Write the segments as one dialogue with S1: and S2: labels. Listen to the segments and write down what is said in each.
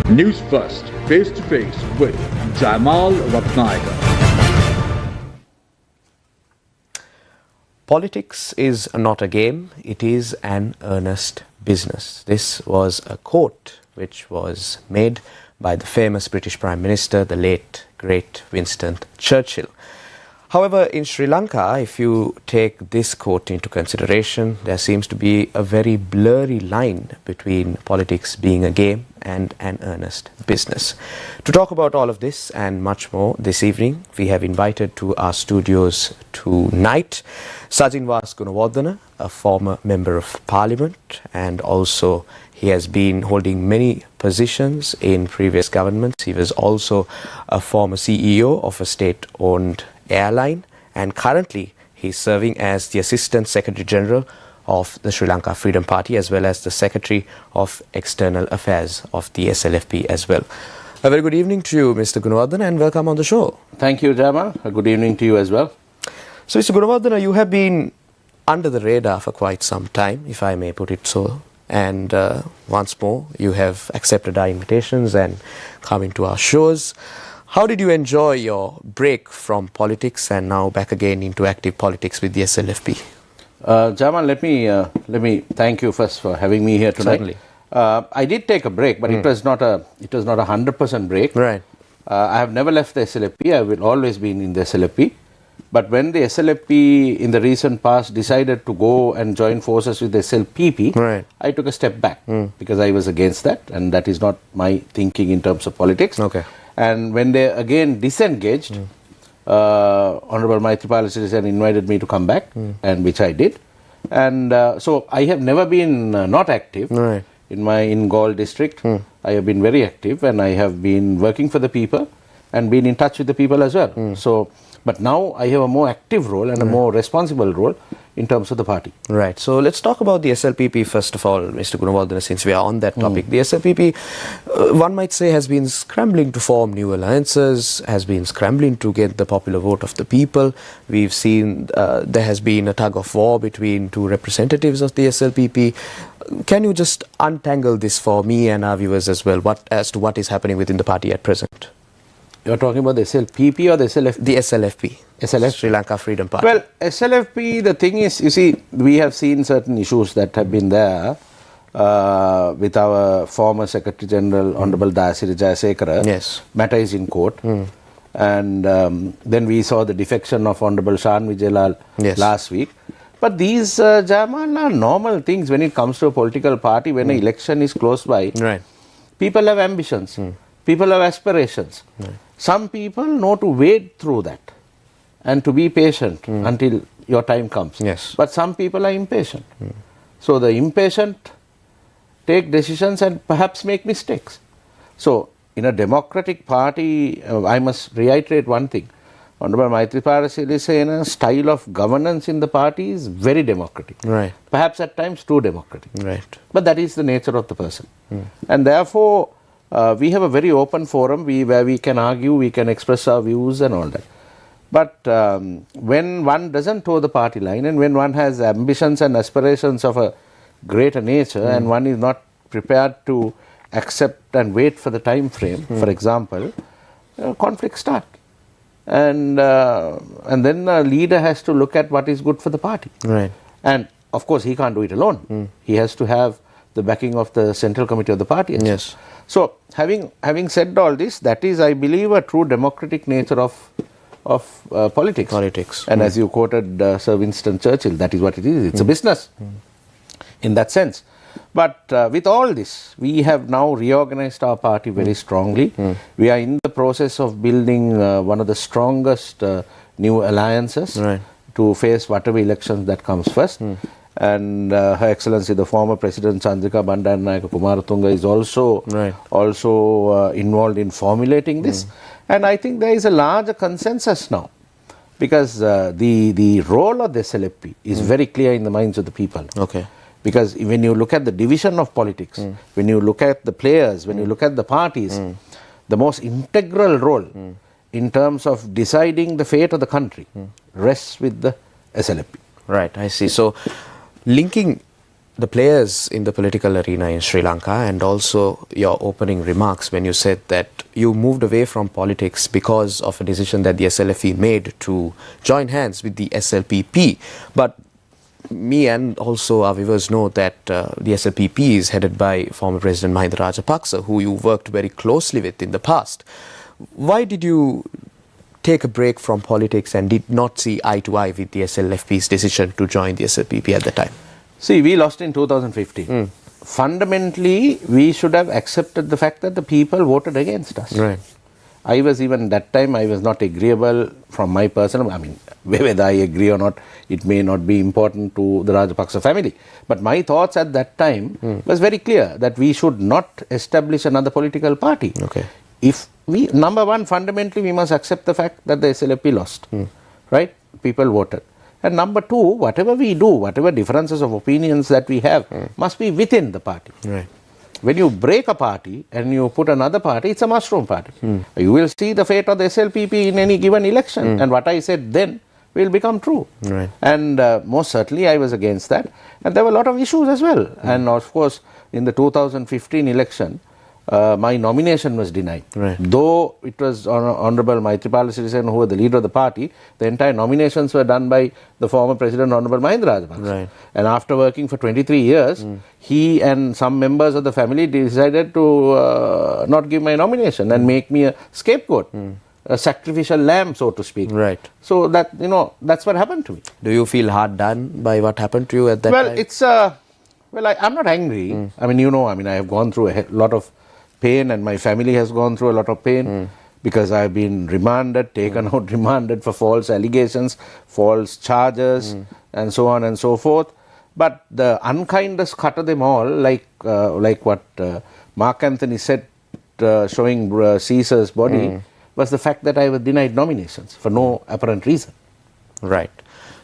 S1: News First, face to face with Jamal Ratnayaka.
S2: Politics is not a game, it is an earnest business. This was a quote which was made by the famous British Prime Minister, the late, great Winston Churchill. However, in Sri Lanka, if you take this quote into consideration, there seems to be a very blurry line between politics being a game and an earnest business. To talk about all of this and much more this evening, we have invited to our studios tonight Sajin Vass Gunawardena, a former Member of Parliament, and also he has been holding many positions in previous governments. He was also a former CEO of a state-owned airline, and currently he's serving as the Assistant Secretary General of the Sri Lanka Freedom Party as well as the Secretary of External Affairs of the SLFP as well. A very good evening to you, Mr. Gunawardena, and welcome on the show.
S3: Thank you, Jamal. A good evening to you as well.
S2: So, Mr. Gunawardena, you have been under the radar for quite some time, if I may put it so. And once more, you have accepted our invitations and come into our shows. How did you enjoy your break from politics and now back again into active politics with the SLFP?
S3: Jamal, let me thank you first for having me here tonight.
S2: Certainly.
S3: I did take a break, but it was not a 100% break.
S2: Right.
S3: I have never left the SLFP. I will always be in the SLFP. But when the SLFP in the recent past decided to go and join forces with the SLPP,
S2: right,
S3: I took a step back because I was against that, and that is not my thinking in terms of politics.
S2: Okay.
S3: And when they again disengaged, Honorable Maithripala Sirisena invited me to come back, and which I did. And so I have never been not active.
S2: Right.
S3: In Galle district. I have been very active, and I have been working for the people and been in touch with the people as well. So, but now I have a more active role and a more responsible role in terms of the party.
S2: Right. So let's talk about the SLPP first of all, Mr. Gunawardena, since we are on that topic. The SLPP, one might say, has been scrambling to form new alliances, has been scrambling to get the popular vote of the people. We've seen there has been a tug of war between two representatives of the SLPP. Can you just untangle this for me and our viewers as well, as to what is happening within the party at present?
S3: You're talking about the SLPP or the SLFP?
S2: The SLFP.
S3: SLFP.
S2: Sri Lanka Freedom Party.
S3: Well, SLFP, the thing is, you see, we have seen certain issues that have been there with our former Secretary General, Honorable Dayasiri Jayasekara.
S2: Yes.
S3: Matter is in court. And then we saw the defection of Honorable Shan Vijayalal last week. But these, Jamal, are normal things when it comes to a political party. When an election is close by,
S2: right,
S3: people have ambitions. People have aspirations.
S2: Right.
S3: Some people know to wade through that and to be patient until your time comes.
S2: Yes.
S3: But some people are impatient. So the impatient take decisions and perhaps make mistakes. So in a democratic party, I must reiterate one thing. Honorable Maithripala Sirisena's style of governance in the party is very democratic.
S2: Right.
S3: Perhaps at times too democratic.
S2: Right.
S3: But that is the nature of the person. And therefore, we have a very open forum where we can argue, we can express our views and all that. But when one doesn't toe the party line and when one has ambitions and aspirations of a greater nature and one is not prepared to accept and wait for the time frame, for example, conflicts start. And then a leader has to look at what is good for the party.
S2: Right.
S3: And of course, he can't do it alone. He has to have the backing of the Central Committee of the party.
S2: Yes.
S3: So, having said all this, that is, I believe, a true democratic nature of politics.
S2: Politics.
S3: And as you quoted Sir Winston Churchill, that is what it is. It's a business in that sense. But with all this, we have now reorganized our party very strongly. We are in the process of building one of the strongest new alliances to face whatever elections that comes first. And Her Excellency, the former President Chandrika Bandaranaike Kumaratunga is also involved in formulating this. And I think there is a larger consensus now because the role of the SLFP is very clear in the minds of the people.
S2: Okay.
S3: Because when you look at the division of politics, when you look at the players, when you look at the parties, the most integral role in terms of deciding the fate of the country rests with the SLFP.
S2: Right, I see. So, linking the players in the political arena in Sri Lanka, and also your opening remarks when you said that you moved away from politics because of a decision that the SLFE made to join hands with the SLPP. But me and also our viewers know that the SLPP is headed by former President Mahinda Rajapaksa, who you worked very closely with in the past. Why did you take a break from politics and did not see eye to eye with the SLFP's decision to join the SLPP at the time?
S3: See, we lost in 2015. Fundamentally, we should have accepted the fact that the people voted against us.
S2: Right.
S3: I was even that time, I was not agreeable from my personal, I mean, whether I agree or not, it may not be important to the Rajapaksa family. But my thoughts at that time was very clear that we should not establish another political party.
S2: Okay.
S3: If we, number one, fundamentally, we must accept the fact that the SLFP lost, right? People voted. And number two, whatever we do, whatever differences of opinions that we have, must be within the party.
S2: Right.
S3: When you break a party and you put another party, it's a mushroom party. You will see the fate of the SLPP in any given election. And what I said then will become true.
S2: Right.
S3: And most certainly I was against that. And there were a lot of issues as well. And of course, in the 2015 election, my nomination was denied.
S2: Right.
S3: Though it was Honorable Maithripala Sirisena who was the leader of the party, the entire nominations were done by the former President Honorable Mahinda Rajapaksa.
S2: Right.
S3: And after working for 23 years, he and some members of the family decided to not give my nomination and make me a scapegoat, a sacrificial lamb, so to speak.
S2: Right.
S3: So that, that's what happened to me.
S2: Do you feel hard done by what happened to you at that time?
S3: Well, it's, I'm not angry. I mean, I have gone through a lot of pain, and my family has gone through a lot of pain because I've been remanded, taken out remanded for false allegations, false charges, and so on and so forth. But the unkindest cut of them all, like what Mark Anthony said, showing Caesar's body, was the fact that I was denied nominations for no apparent reason.
S2: Right.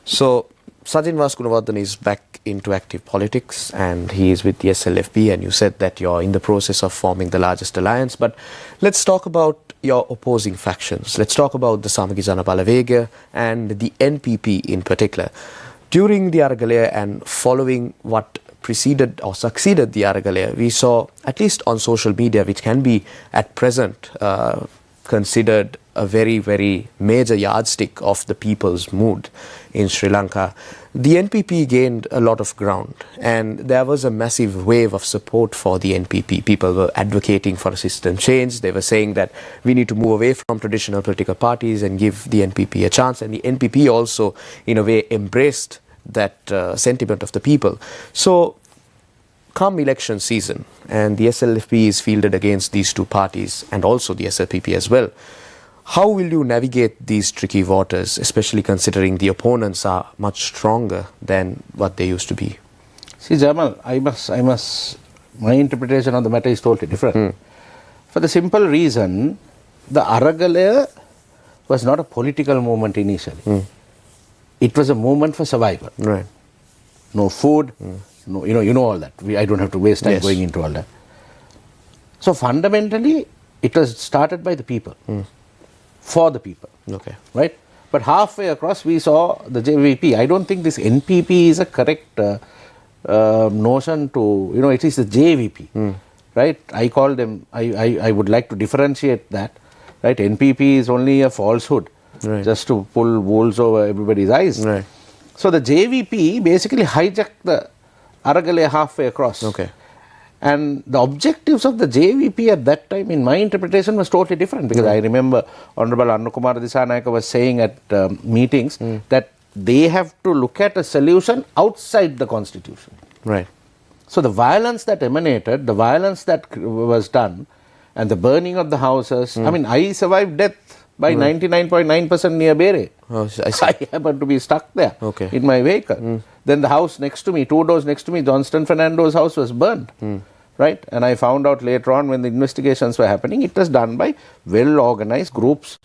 S2: So, Sajin Vass Gunawardena is back into active politics and he is with the SLFP, and you said that you're in the process of forming the largest alliance. But let's talk about your opposing factions. Let's talk about the Samagi Jana Balawega and the NPP in particular. During the Aragalaya and following what preceded or succeeded the Aragalaya, we saw, at least on social media, which can be at present considered a very, very major yardstick of the people's mood in Sri Lanka, the NPP gained a lot of ground and there was a massive wave of support for the NPP. People were advocating for a system change. They were saying that we need to move away from traditional political parties and give the NPP a chance, and the NPP also in a way embraced that sentiment of the people. So come election season and the SLFP is fielded against these two parties and also the SLPP as well. How will you navigate these tricky waters, especially considering the opponents are much stronger than what they used to be?
S3: See, Jamal, my interpretation of the matter is totally different. For the simple reason, the Aragalaya was not a political movement initially. It was a movement for survival.
S2: Right.
S3: No food, no, you know all that. I don't have to waste time going into all that. So fundamentally, it was started by the people. For the people.
S2: Okay.
S3: Right? But halfway across we saw the JVP. I don't think this NPP is a correct notion to, it is the JVP. Right? I call them, I would like to differentiate that. Right? NPP is only a falsehood.
S2: Right.
S3: Just to pull wools over everybody's eyes.
S2: Right.
S3: So the JVP basically hijacked the Aragalaya halfway across.
S2: Okay.
S3: And the objectives of the JVP at that time, in my interpretation, was totally different. Because I remember Honorable Annakumara Disanayaka was saying at meetings that they have to look at a solution outside the constitution.
S2: Right.
S3: So the violence that emanated, the violence that was done, and the burning of the houses. I mean, I survived death by 99.9% near Bere.
S2: Oh, I see.
S3: I happened to be stuck there in my vehicle. Then the house next to me, 2 doors next to me, Johnston Fernando's house was burned. Right? And I found out later on when the investigations were happening, it was done by well-organized groups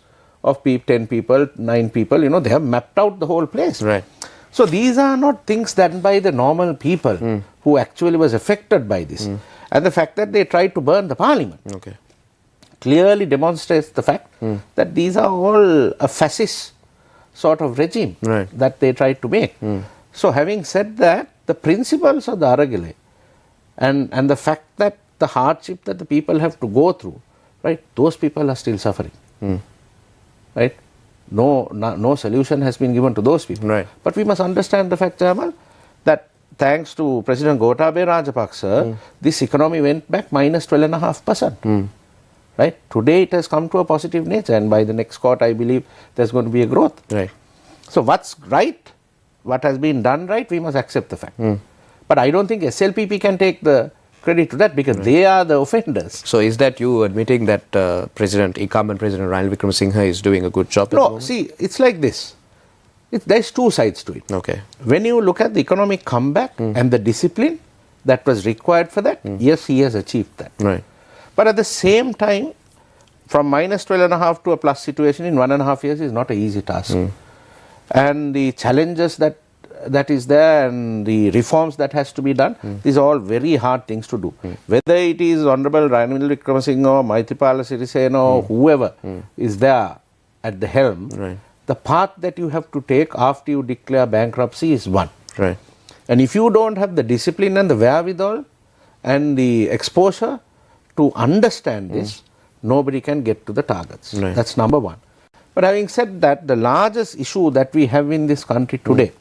S3: of 10 people, 9 people. They have mapped out the whole place.
S2: Right.
S3: So these are not things done by the normal people who actually was affected by this. And the fact that they tried to burn the parliament clearly demonstrates the fact that these are all a fascist sort of regime that they tried to make. So having said that, the principles of the Aragale and the fact that the hardship that the people have to go through, right, those people are still suffering. Right? No solution has been given to those people.
S2: Right.
S3: But we must understand the fact, Jamal, that thanks to President Gotabaya Rajapaksa, this economy went back minus 12.5%. Right? Today it has come to a positive nature, and by the next quarter, I believe there's going to be a growth.
S2: Right.
S3: So what's right, what has been done right, we must accept the fact. But I don't think SLPP can take the credit to that, because they are the offenders.
S2: So is that you admitting that incumbent President Ranil Wickremesinghe is doing a good job at the
S3: No,
S2: moment?
S3: see, it's like this. There's two sides to it.
S2: Okay.
S3: When you look at the economic comeback and the discipline that was required for that, yes, he has achieved that.
S2: Right.
S3: But at the same time, from minus 12.5 to a plus situation in 1.5 years is not an easy task. And the challenges that is there and the reforms that has to be done, these are all very hard things to do. Whether it is Honorable Ranil Wickremesinghe or Maithripala Sirisena or whoever is there at the helm, the path that you have to take after you declare bankruptcy is one.
S2: Right.
S3: And if you don't have the discipline and the wherewithal and the exposure to understand this, nobody can get to the targets.
S2: Right.
S3: That's number one. But having said that, the largest issue that we have in this country today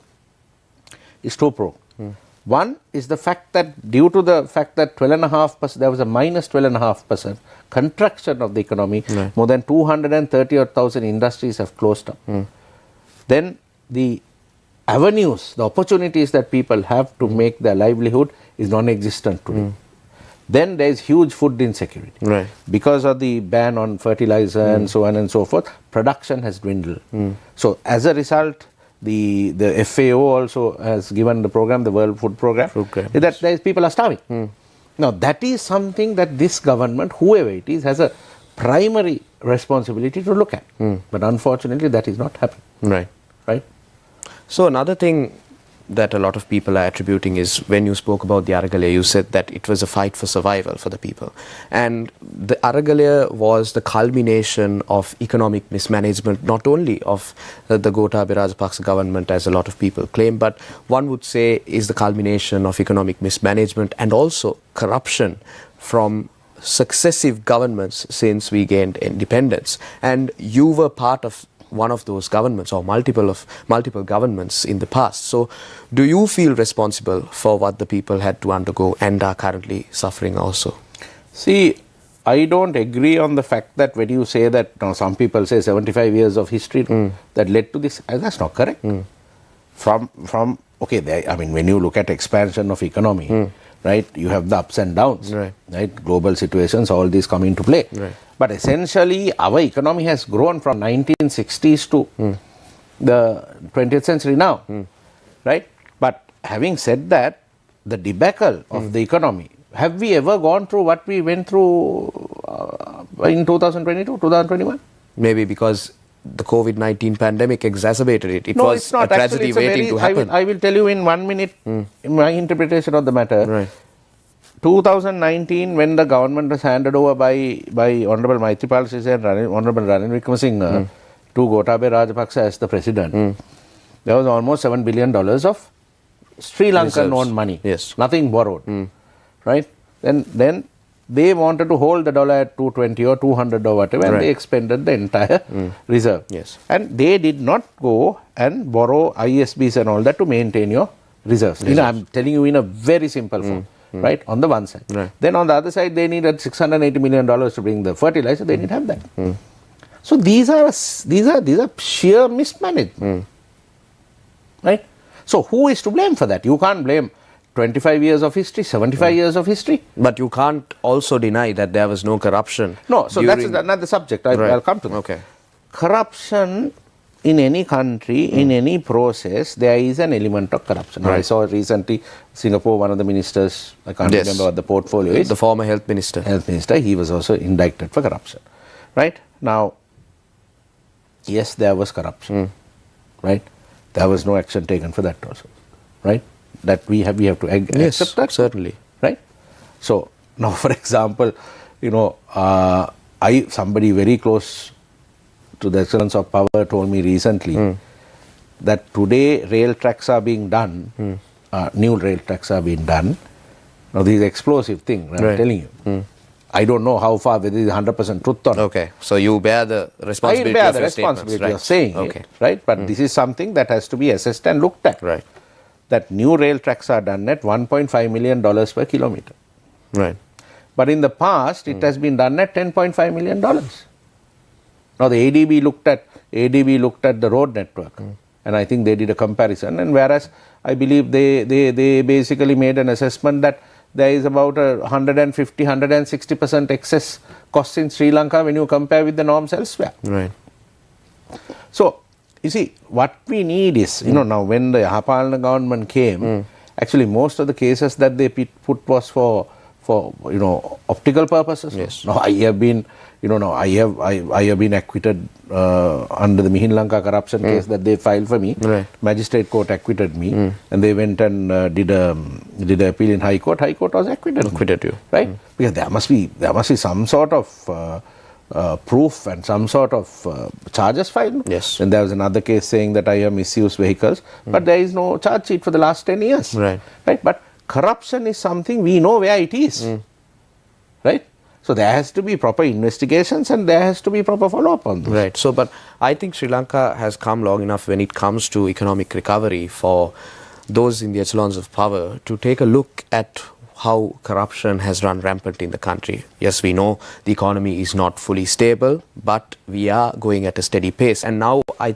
S3: is two-pronged. One is the fact that due to the fact that 12.5%, there was a minus 12.5% contraction of the economy, more than 230,000 industries have closed up. Then the avenues, the opportunities that people have to make their livelihood is non-existent today. Then there is huge food insecurity.
S2: Right.
S3: Because of the ban on fertilizer and so on and so forth, production has dwindled. So as a result, the FAO also has given the program, the World Food Program, that people are starving. Now that is something that this government, whoever it is, has a primary responsibility to look at. But unfortunately that is not happening.
S2: Right.
S3: Right?
S2: So another thing that a lot of people are attributing is, when you spoke about the Aragale, you said that it was a fight for survival for the people. And the Aragale was the culmination of economic mismanagement, not only of the Gotabaya Rajapaksa government, as a lot of people claim, but one would say is the culmination of economic mismanagement and also corruption from successive governments since we gained independence. And you were part of one of those governments, or multiple governments in the past. So do you feel responsible for what the people had to undergo and are currently suffering also?
S3: See, I don't agree on the fact that when you say that, some people say 75 years of history that led to this, that's not correct. When you look at expansion of economy, right, you have the ups and downs, right, global situations, all these come into play.
S2: Right.
S3: But essentially, our economy has grown from 1960s to the 20th century now, right? But having said that, the debacle of the economy, have we ever gone through what we went through in 2022, 2021?
S2: Maybe because the COVID-19 pandemic exacerbated it. It
S3: No,
S2: was
S3: it's not.
S2: a tragedy waiting to happen.
S3: I will tell you in 1 minute my interpretation of the matter.
S2: Right.
S3: 2019, when the government was handed over by Honorable Maithripala Sirisena and Honorable Ranil Wickremesinghe to Gotabaya Rajapaksa as the president, there was almost $7 billion of Sri Lankan owned money.
S2: Yes.
S3: Nothing borrowed. Right? Then they wanted to hold the dollar at 220 or 200 or whatever, and they expended the entire reserve.
S2: Yes.
S3: And they did not go and borrow ISBs and all that to maintain your reserves. I'm telling you in a very simple form. Right, on the one side.
S2: Right.
S3: Then on the other side, they needed $680 million to bring the fertilizer. They didn't have that. So these are sheer mismanagement. Right. So who is to blame for that? You can't blame 25 years of history, 75 years of history.
S2: But you can't also deny that there was no corruption.
S3: No. So that's another subject. I'll come to that.
S2: Okay.
S3: Corruption in any country, in any process, there is an element of corruption.
S2: Right.
S3: I saw recently Singapore, one of the ministers, I can't remember what the portfolio is.
S2: The former health minister.
S3: He was also indicted for corruption. Right? Now, yes, there was corruption. Right? There was no action taken for that also. Right? That we have to accept that.
S2: Certainly.
S3: Right? So, now for example, somebody very close to the excellence of power told me recently that today rail tracks are being done new rail tracks are being done. Now, this is explosive thing, I'm telling you. I don't know how far, whether it is 100% truth or not.
S2: Okay, so you bear the responsibility
S3: I bear
S2: of
S3: the
S2: your
S3: responsibility
S2: statements,
S3: of saying it, right? But this is something that has to be assessed and looked at.
S2: Right.
S3: That new rail tracks are done at $1.5 million per kilometer.
S2: Right.
S3: But in the past, it has been done at $10.5 million. Now, the ADB looked at the road network, and I think they did a comparison. And whereas I believe they basically made an assessment that there is about 150-160% excess costs in Sri Lanka when you compare with the norms elsewhere.
S2: Right.
S3: So, you see, what we need is, now when the Yahapalana government came, actually most of the cases that they put was for optical purposes.
S2: Yes.
S3: Now I have been, I have been acquitted under the Mihin Lanka corruption case that they filed for me.
S2: Right.
S3: Magistrate court acquitted me, and they went and did an appeal in High Court. High Court was acquitted
S2: you.
S3: right? Because there must be some sort of proof and some sort of charges filed.
S2: Yes.
S3: And there was another case saying that I have misused vehicles, but there is no charge sheet for the last 10 years.
S2: Right.
S3: Right. But corruption is something we know where it is. Right. So there has to be proper investigations and there has to be proper follow-up on this.
S2: Right. So, but I think Sri Lanka has come long enough when it comes to economic recovery for those in the echelons of power to take a look at how corruption has run rampant in the country. Yes, we know the economy is not fully stable, but we are going at a steady pace. And now I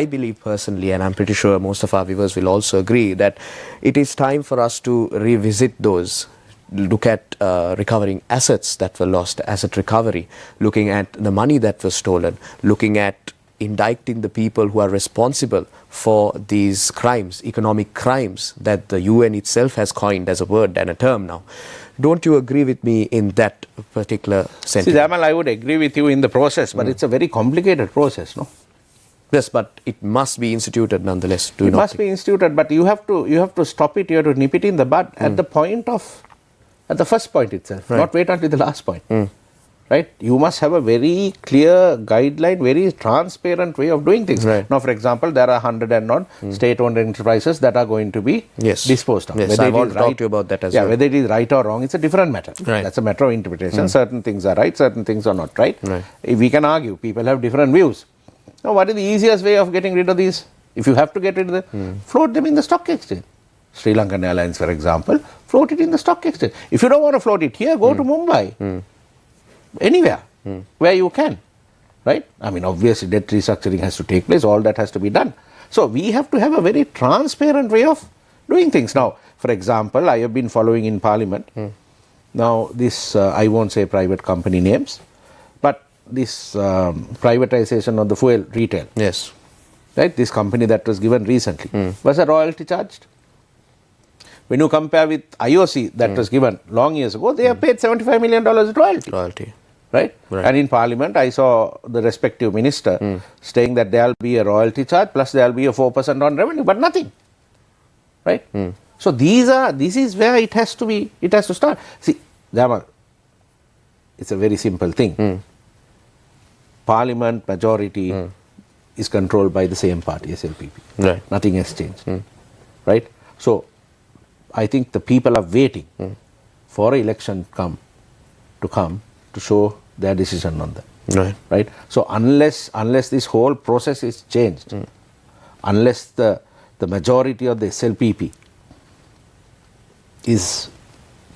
S2: believe personally, and I'm pretty sure most of our viewers will also agree, that it is time for us to revisit those, look at recovering assets that were lost, asset recovery, looking at the money that was stolen, looking at indicting the people who are responsible for these crimes, economic crimes that the UN itself has coined as a word and a term now. Don't you agree with me in that particular sentiment?
S3: See, Jamal, I would agree with you in the process, but it's a very complicated process, no?
S2: Yes, but it must be instituted nonetheless. It
S3: must be instituted, but you have to stop it, you have to nip it in the bud at the first point itself, not wait until the last point. Right? You must have a very clear guideline, very transparent way of doing things.
S2: Right.
S3: Now, for example, there are 100 and odd state-owned enterprises that are going to be disposed of.
S2: Yes, I want to talk to you about that as well.
S3: Whether it is right or wrong, it's a different matter.
S2: Right.
S3: That's a matter of interpretation. Certain things are right, certain things are not right.
S2: Right.
S3: We can argue. People have different views. Now, what is the easiest way of getting rid of these? If you have to get rid of them, float them in the stock exchange. Sri Lankan Airlines, for example, float it in the stock exchange. If you don't want to float it here, go to Mumbai. Anywhere where you can, right? I mean, obviously debt restructuring has to take place, all that has to be done. So we have to have a very transparent way of doing things. Now, for example, I have been following in Parliament, now this, I won't say private company names, but this privatization of the fuel retail.
S2: Yes.
S3: Right, this company that was given recently, was a royalty charged? When you compare with IOC that was given long years ago, they have paid $75 million royalty. Right? And in Parliament, I saw the respective minister saying that there will be a royalty charge plus there will be a 4% on revenue, but nothing. Right? So this is where it has to start. See, Jamal, it's a very simple thing. Parliament majority is controlled by the same party, SLPP.
S2: Right.
S3: Nothing has changed. Right? So, I think the people are waiting for an election to come to show their decision on that.
S2: Right.
S3: Right? So unless this whole process is changed, unless the majority of the SLPP is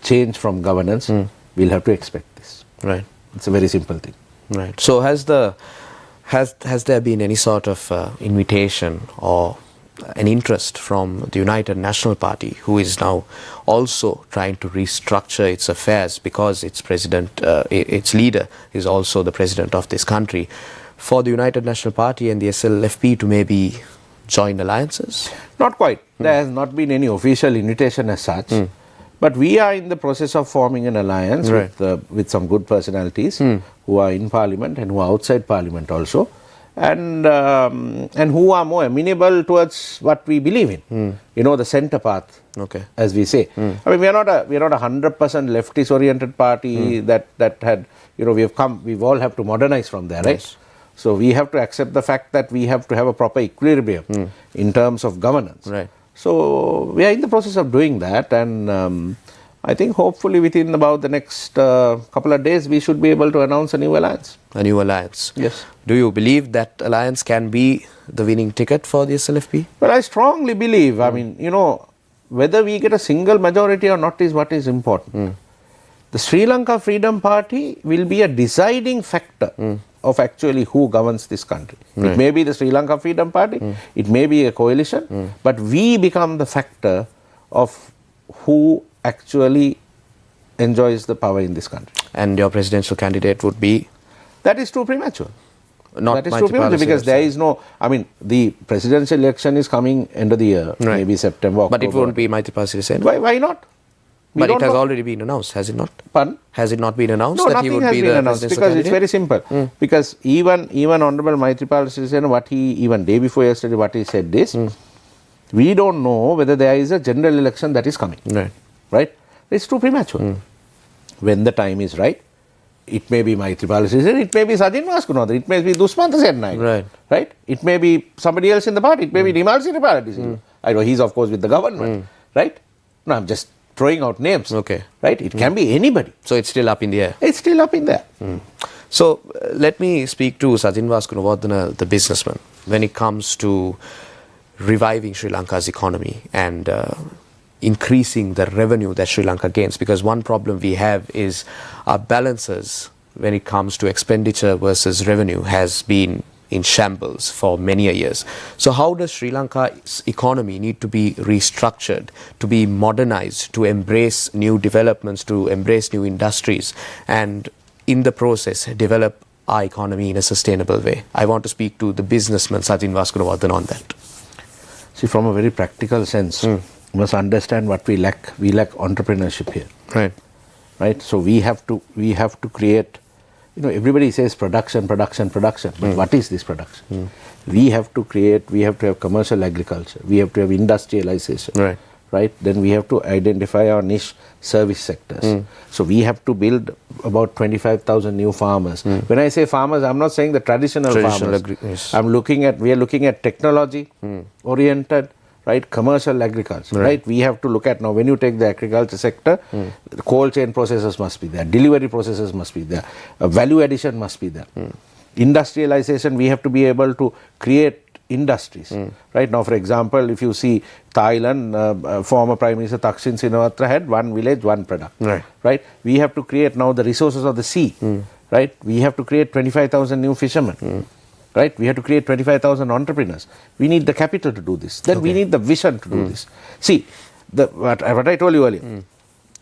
S3: changed from governance, we'll have to expect this.
S2: Right.
S3: It's a very simple thing.
S2: Right. So has there been any sort of invitation or an interest from the United National Party, who is now also trying to restructure its affairs because its president, its leader is also the president of this country, for the United National Party and the SLFP to maybe join alliances?
S3: Not quite. There has not been any official invitation as such. But we are in the process of forming an alliance with some good personalities who are in Parliament and who are outside Parliament also. And who are more amenable towards what we believe in, the centre path, as we say. I mean, we are not a 100% leftist oriented party that had, we've all have to modernize from there, right? So we have to accept the fact that we have to have a proper equilibrium in terms of governance.
S2: Right.
S3: So we are in the process of doing that, and I think hopefully within about the next couple of days we should be able to announce a new alliance.
S2: A new alliance.
S3: Yes.
S2: Do you believe that alliance can be the winning ticket for the SLFP?
S3: Well, I strongly believe, I mean, whether we get a single majority or not is what is important. The Sri Lanka Freedom Party will be a deciding factor of actually who governs this country. It may be the Sri Lanka Freedom Party, it may be a coalition, but we become the factor of who actually enjoys the power in this country.
S2: And your presidential candidate would be?
S3: That is too premature.
S2: Not
S3: that is too premature because there is no, I mean, the presidential election is coming end of the year, maybe September, October.
S2: But it won't be Maithripala Sirisena?
S3: Why not?
S2: But it has already been announced, has it not?
S3: Pardon?
S2: Has it not been announced
S3: No,
S2: that he
S3: nothing
S2: would
S3: has
S2: be
S3: been
S2: the
S3: announced
S2: presidential
S3: because
S2: candidate?
S3: it's very simple. Because even Honorable Maithripala Sirisena, what he, even day before yesterday, what he said is, we don't know whether there is a general election that is coming. Right? It's too premature. When the time is right, it may be Maithripala Sirisena, it may be Sajin Gunawardena, it may be Dushmantha Sennaik. Right? It may be somebody else in the party, it may be Nimal Siriparati. I know he's of course with the government. Right? No, I'm just throwing out names. Right? It can be anybody.
S2: So it's still up in the air?
S3: It's still up in there.
S2: So let me speak to Sajin Gunawardena, the businessman, when it comes to reviving Sri Lanka's economy and increasing the revenue that Sri Lanka gains, because one problem we have is our balances when it comes to expenditure versus revenue has been in shambles for many years. So how does Sri Lanka's economy need to be restructured, to be modernized, to embrace new developments, to embrace new industries, and in the process develop our economy in a sustainable way? I want to speak to the businessman Sajin Gunawardena on that.
S3: See, from a very practical sense, we must understand what we lack. We lack entrepreneurship here. Right? So we have to create, everybody says production, but what is this production? We have to create, we have to have commercial agriculture, we have to have industrialization. Right? Then we have to identify our niche service sectors. So we have to build about 25,000 new farmers. When I say farmers, I'm not saying the traditional farmers. We are looking at technology oriented, right, commercial agriculture. Right? We have to look at, now when you take the agriculture sector, the cold chain processes must be there, delivery processes must be there, value addition must be there. Industrialization, we have to be able to create industries. Right? Now, for example, if you see Thailand, former Prime Minister Thaksin Shinawatra had one village, one product. Right? We have to create now the resources of the sea. Right? We have to create 25,000 new fishermen. Right? We have to create 25,000 entrepreneurs. We need the capital to do this. Then we need the vision to do this. See, what I told you earlier,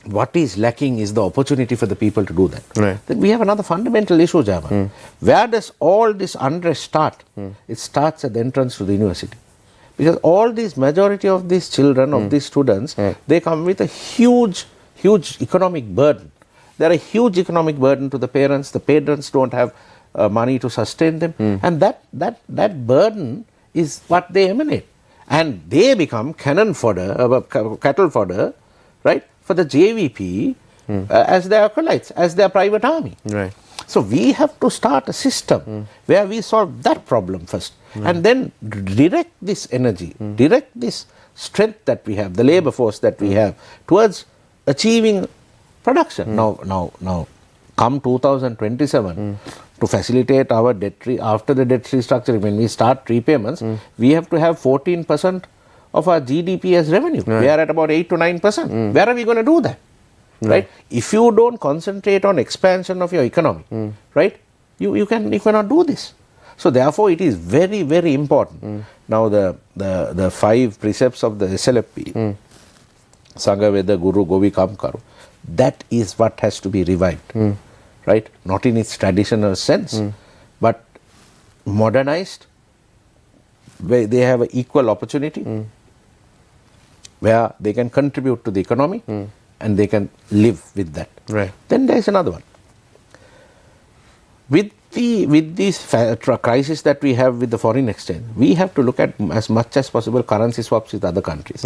S3: what is lacking is the opportunity for the people to do that. Then we have another fundamental issue, Jama. Where does all this unrest start? It starts at the entrance to the university. Because all these, majority of these children, of these students, they come with a huge economic burden. They are a huge economic burden to the parents. The parents don't have money to sustain them, and that burden is what they emanate, and they become cannon fodder, cattle fodder, right, for the JVP as their acolytes, as their private army. So we have to start a system where we solve that problem first, and then direct this energy, direct this strength that we have, the labor force that we have, towards achieving production. Now, come 2027, to facilitate our debt, after the debt restructuring, when we start repayments, we have to have 14% of our GDP as revenue. We are at about 8 to 9%. Where are we going to do that? Right? If you don't concentrate on expansion of your economy, right, you cannot do this. So therefore, it is very, very important. Now the 5 precepts of the SLFP, Sangha Veda Guru Govi Kam Karu, that is what has to be revived. Right? Not in its traditional sense, but modernized, where they have an equal opportunity, where they can contribute to the economy and they can live with that. Then there is another one. With this crisis that we have with the foreign exchange, we have to look at as much as possible currency swaps with other countries.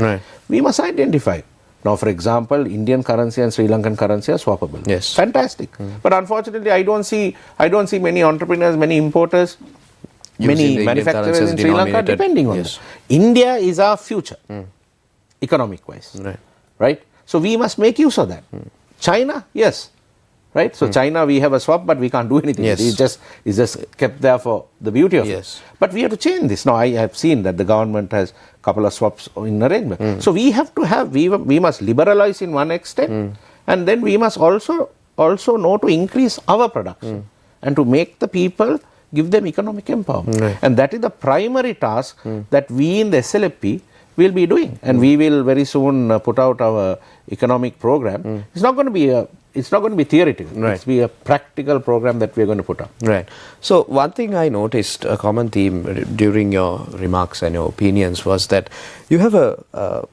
S3: We must identify. Now, for example, Indian currency and Sri Lankan currency are swappable. Fantastic. But unfortunately, I don't see many entrepreneurs, many importers, many manufacturers in Sri Lanka depending on it. India is our future. economic wise.
S2: Right.
S3: Right? So we must make use of that. China, yes. Right? So China, we have a swap, but we can't do anything.
S2: Yes.
S3: It's just kept there for the beauty of it. But we have to change this. Now, I have seen that the government has a couple of swaps in arrangement. So we have to have, we must liberalize in one extent, and then we must also know to increase our production and to make the people, give them economic empowerment.
S2: Right.
S3: And that is the primary task that we in the SLFP will be doing. And we will very soon put out our economic program. It's not going to be theoretical.
S2: Right.
S3: It's be a practical program that we are going to put up.
S2: Right. So one thing I noticed, a common theme during your remarks and your opinions, was that you have a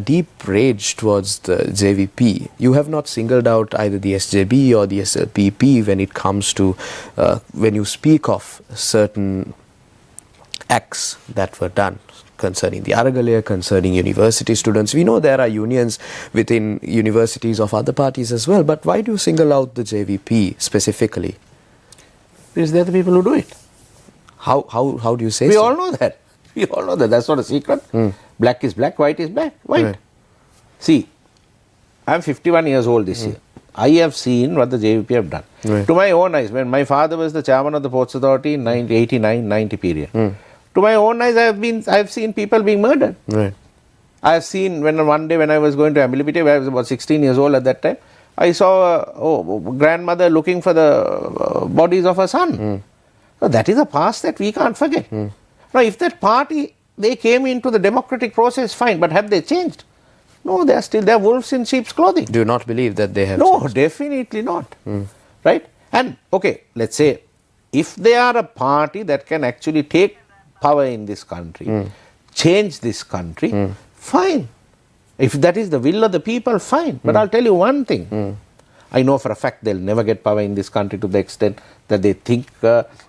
S2: deep rage towards the JVP. You have not singled out either the SJB or the SLPP when it comes to when you speak of certain acts that were done concerning the Aragalaya, concerning university students. We know there are unions within universities of other parties as well, but why do you single out the JVP specifically?
S3: Because they're the people who do it.
S2: How do you say so?
S3: We all know that. We all know that. That's not a secret. Black is black, white is white.
S2: Right.
S3: See, I'm 51 years old this year. I have seen what the JVP have done.
S2: Right.
S3: To my own eyes, when my father was the chairman of the Ports Authority in 89-90 period, to my own eyes, I have seen people being murdered.
S2: Right.
S3: I have seen one day when I was going to Amilipite, where I was about 16 years old at that time, I saw a grandmother looking for the bodies of her son. So that is a past that we can't forget. Now, if that party, they came into the democratic process, fine, but have they changed? No, they are wolves in sheep's clothing.
S2: Do you not believe that they have
S3: No,
S2: changed?
S3: definitely not. Right? And, okay, let's say, if they are a party that can actually take power in this country, change this country, fine. If that is the will of the people, fine. But I'll tell you one thing. I know for a fact they'll never get power in this country to the extent that they think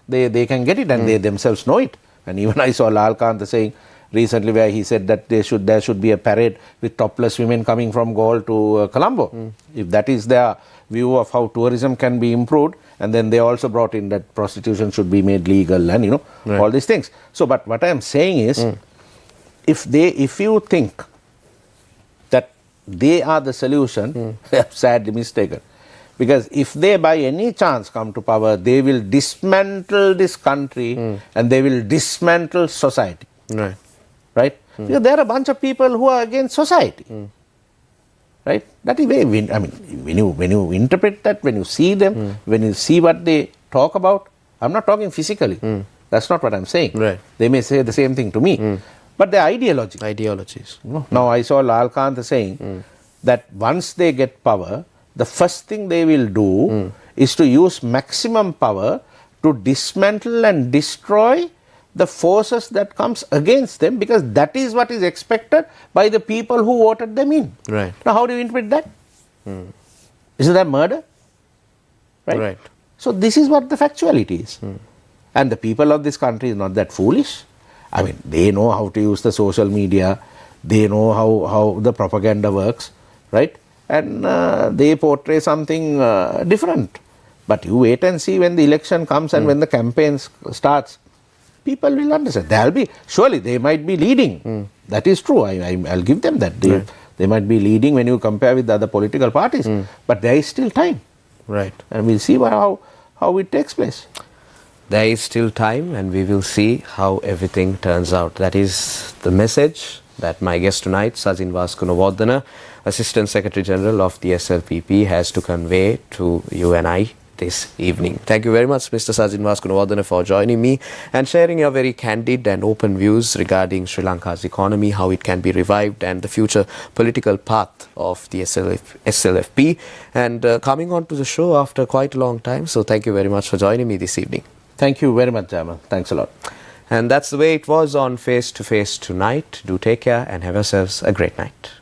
S3: they can get it, and they themselves know it. And even I saw Lanka saying recently, where he said that there should be a parade with topless women coming from Galle to Colombo. If that is their view of how tourism can be improved, and then they also brought in that prostitution should be made legal, and all these things. So, but what I am saying is, if you think that they are the solution, they are sadly mistaken. Because if they by any chance come to power, they will dismantle this country and they will dismantle society.
S2: Right.
S3: Right? Because there are a bunch of people who are against society. Right? That is very, when you interpret that, when you see them, when you see what they talk about, I'm not talking physically. That's not what I'm saying.
S2: Right.
S3: They may say the same thing to me. But they're ideological.
S2: Ideologies.
S3: Now, I saw Lalkanta saying that once they get power, the first thing they will do is to use maximum power to dismantle and destroy the forces that comes against them, because that is what is expected by the people who voted them in.
S2: Right.
S3: Now, how do you interpret that? Isn't that murder?
S2: Right.
S3: So, this is what the factuality is. And the people of this country is not that foolish. I mean, they know how to use the social media. They know how the propaganda works, right? And they portray something different. But you wait and see when the election comes and when the campaign starts, people will understand. Surely they might be leading. That is true. I'll give them that. They might be leading when you compare with the other political parties. But there is still time.
S2: Right.
S3: And we'll see how it takes place.
S2: There is still time, and we will see how everything turns out. That is the message that my guest tonight, Sajin Vass Gunawardena, Assistant Secretary General of the SLPP, has to convey to you and I this evening. Thank you very much, Mr. Sajin Vass Gunawardena, for joining me and sharing your very candid and open views regarding Sri Lanka's economy, how it can be revived, and the future political path of the SLFP, and coming on to the show after quite a long time. So thank you very much for joining me this evening.
S3: Thank you very much, Jamal. Thanks a lot.
S2: And that's the way it was on Face to Face tonight. Do take care and have yourselves a great night.